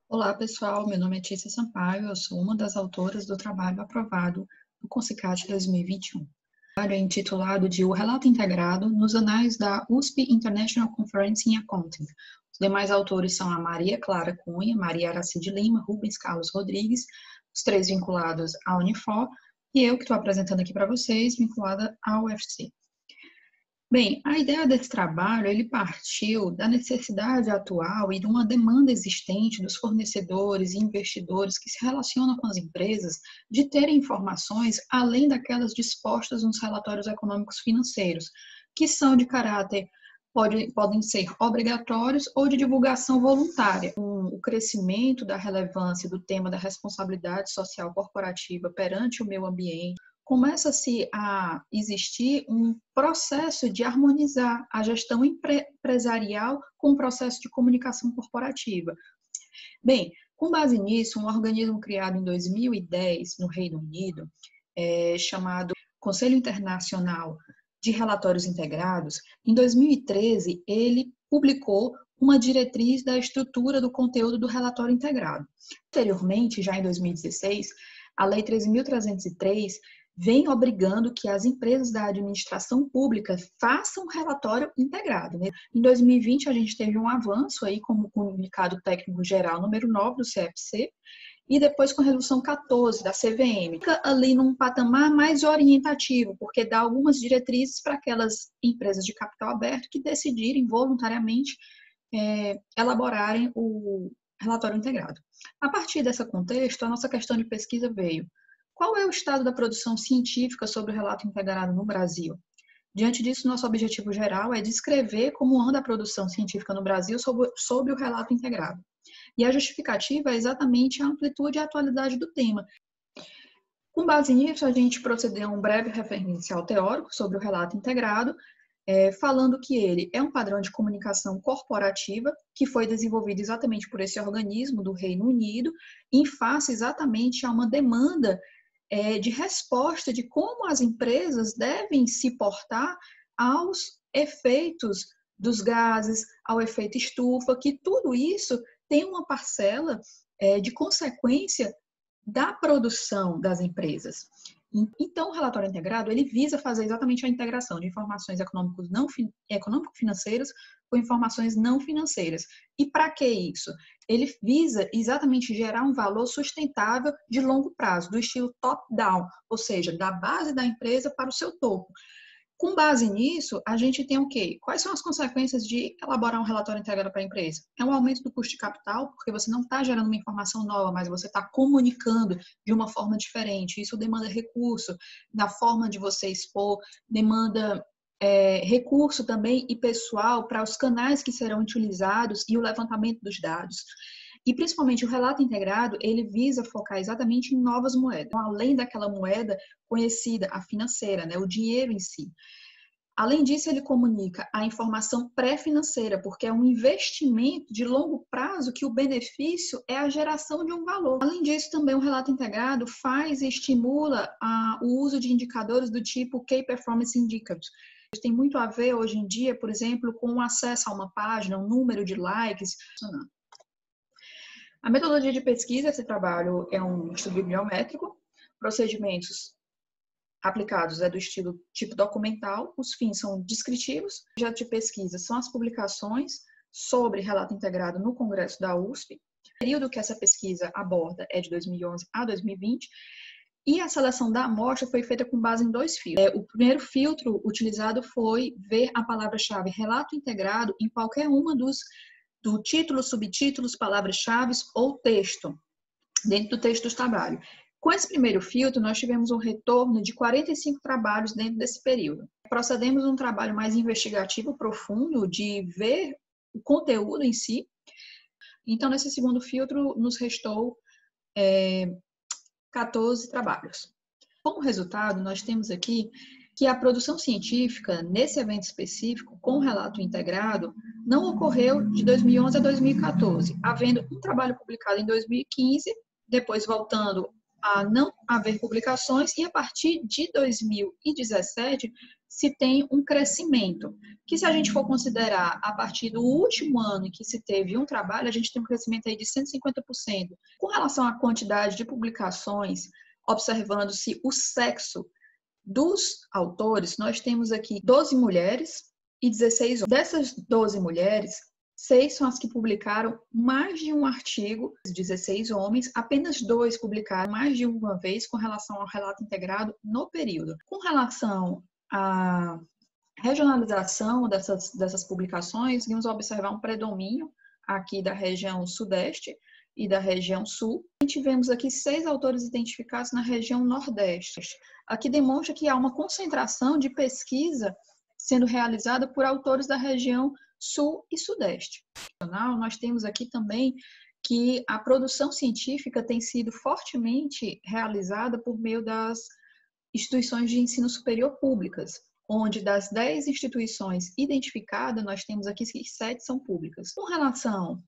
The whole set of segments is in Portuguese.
Olá, pessoal. Meu nome é Tícia Sampaio. Eu sou uma das autoras do trabalho aprovado no Concicad 2021. O trabalho é intitulado de O Relato Integrado nos Anais da USP International Conference in Accounting. Os demais autores são a Maria Clara Cunha, Maria Aracide Lima, Rubens Carlos Rodrigues, os três vinculados à Unifor, e eu que estou apresentando aqui para vocês, vinculada à UFC. Bem, a ideia desse trabalho, ele partiu da necessidade atual e de uma demanda existente dos fornecedores e investidores que se relacionam com as empresas de terem informações além daquelas dispostas nos relatórios econômicos financeiros, que são de caráter, podem ser obrigatórios ou de divulgação voluntária. O crescimento da relevância do tema da responsabilidade social corporativa perante o meio ambiente, começa-se a existir um processo de harmonizar a gestão empresarial com o processo de comunicação corporativa. Bem, com base nisso, um organismo criado em 2010 no Reino Unido, chamado Conselho Internacional de Relatórios Integrados, em 2013 ele publicou uma diretriz da estrutura do conteúdo do relatório integrado. Anteriormente, já em 2016, a Lei 13.303 vem obrigando que as empresas da administração pública façam um relatório integrado. Em 2020, a gente teve um avanço aí com o comunicado técnico geral número 9 do CFC, e depois com a resolução 14 da CVM. Fica ali num patamar mais orientativo, porque dá algumas diretrizes para aquelas empresas de capital aberto que decidirem voluntariamente elaborarem o relatório integrado. A partir desse contexto, a nossa questão de pesquisa veio: qual é o estado da produção científica sobre o relato integrado no Brasil? Diante disso, nosso objetivo geral é descrever como anda a produção científica no Brasil sobre o relato integrado. E a justificativa é exatamente a amplitude e a atualidade do tema. Com base nisso, a gente procedeu a um breve referencial teórico sobre o relato integrado, falando que ele é um padrão de comunicação corporativa que foi desenvolvido exatamente por esse organismo do Reino Unido, em face exatamente a uma demanda de resposta de como as empresas devem se portar aos efeitos dos gases, ao efeito estufa, que tudo isso tem uma parcela de consequência da produção das empresas. Então, o relatório integrado, ele visa fazer exatamente a integração de informações econômico-financeiras com informações não financeiras. E para que isso? Ele visa exatamente gerar um valor sustentável de longo prazo, do estilo top-down, ou seja, da base da empresa para o seu topo. Com base nisso, a gente tem o quê? Quais são as consequências de elaborar um relatório integrado para a empresa? É um aumento do custo de capital, porque você não está gerando uma informação nova, mas você está comunicando de uma forma diferente. Isso demanda recurso, da forma de você expor, demanda recurso também e pessoal para os canais que serão utilizados e o levantamento dos dados. E, principalmente, o relato integrado, ele visa focar exatamente em novas moedas, então, além daquela moeda conhecida, a financeira, né, o dinheiro em si. Além disso, ele comunica a informação pré-financeira, porque é um investimento de longo prazo que o benefício é a geração de um valor. Além disso, também o relato integrado faz e estimula o uso de indicadores do tipo Key Performance Indicators. Tem muito a ver, hoje em dia, por exemplo, com o acesso a uma página, um número de likes. A metodologia de pesquisa, esse trabalho é um estudo bibliométrico, procedimentos aplicados do estilo tipo documental, os fins são descritivos, o objeto de pesquisa são as publicações sobre relato integrado no Congresso da USP, o período que essa pesquisa aborda é de 2011 a 2020, e a seleção da amostra foi feita com base em 2 filtros. O primeiro filtro utilizado foi ver a palavra-chave relato integrado em qualquer uma do título, subtítulos, palavras-chave ou texto, dentro do texto do trabalho. Com esse primeiro filtro, nós tivemos um retorno de 45 trabalhos dentro desse período. Procedemos a um trabalho mais investigativo, profundo, de ver o conteúdo em si. Então, nesse segundo filtro, nos restou 14 trabalhos. Como resultado, nós temos aqui que a produção científica, nesse evento específico, com o relato integrado, não ocorreu de 2011 a 2014, havendo um trabalho publicado em 2015, depois voltando a não haver publicações, e a partir de 2017 se tem um crescimento, que se a gente for considerar a partir do último ano em que se teve um trabalho, a gente tem um crescimento aí de 150%. Com relação à quantidade de publicações, observando-se o sexo dos autores, nós temos aqui 12 mulheres e 16 homens. Dessas 12 mulheres, 6 são as que publicaram mais de um artigo, 16 homens, apenas 2 publicaram mais de uma vez com relação ao relato integrado no período. Com relação à regionalização dessas publicações, vamos observar um predomínio aqui da região sudeste e da região sul. Tivemos aqui 6 autores identificados na região nordeste. Aqui demonstra que há uma concentração de pesquisa sendo realizada por autores da região sul e sudeste. Nós temos aqui também que a produção científica tem sido fortemente realizada por meio das instituições de ensino superior públicas, onde das 10 instituições identificadas, nós temos aqui que 7 são públicas. Com relação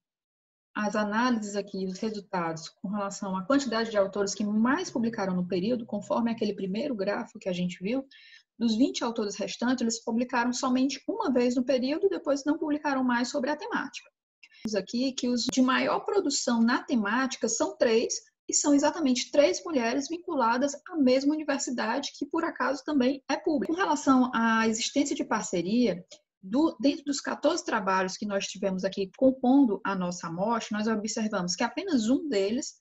às análises aqui, os resultados, com relação à quantidade de autores que mais publicaram no período, conforme aquele primeiro gráfico que a gente viu, dos 20 autores restantes, eles publicaram somente uma vez no período e depois não publicaram mais sobre a temática. Temos aqui que os de maior produção na temática são 3, e são exatamente 3 mulheres vinculadas à mesma universidade, que por acaso também é pública. Com relação à existência de parceria, dentro dos 14 trabalhos que nós tivemos aqui compondo a nossa amostra, nós observamos que apenas um deles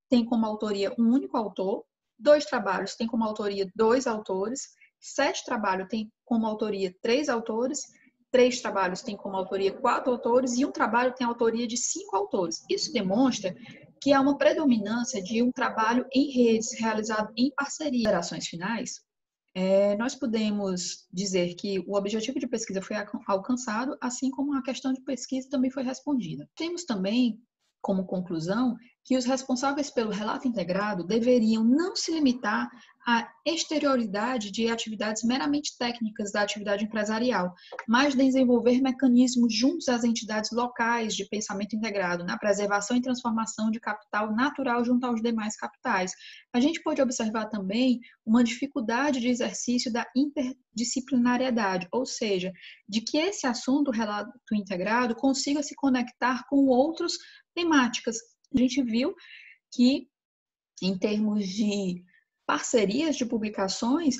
tem como autoria um único autor, 2 trabalhos têm como autoria 2 autores, 7 trabalhos têm como autoria 3 autores, 3 trabalhos têm como autoria 4 autores e um trabalho tem autoria de 5 autores. Isso demonstra que há uma predominância de um trabalho em redes realizado em parceria. Considerações finais, nós podemos dizer que o objetivo de pesquisa foi alcançado, assim como a questão de pesquisa também foi respondida. Temos também, como conclusão, que os responsáveis pelo relato integrado deveriam não se limitar à exterioridade de atividades meramente técnicas da atividade empresarial, mas desenvolver mecanismos juntos às entidades locais de pensamento integrado, na preservação e transformação de capital natural junto aos demais capitais. A gente pode observar também uma dificuldade de exercício da interdisciplinariedade, ou seja, de que esse assunto, relato integrado, consiga se conectar com outras temáticas. A gente viu que, em termos de parcerias de publicações,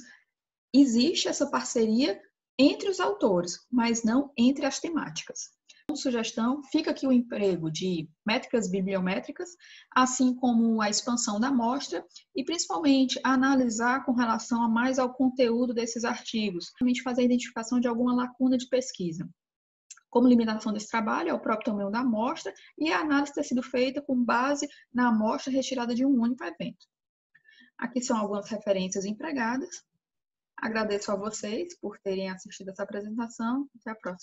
existe essa parceria entre os autores, mas não entre as temáticas. Como sugestão, fica aqui o emprego de métricas bibliométricas, assim como a expansão da amostra e, principalmente, analisar com relação mais ao conteúdo desses artigos, realmente fazer a identificação de alguma lacuna de pesquisa. Como limitação desse trabalho é o próprio tamanho da amostra e a análise ter sido feita com base na amostra retirada de um único evento. Aqui são algumas referências empregadas. Agradeço a vocês por terem assistido essa apresentação. Até a próxima.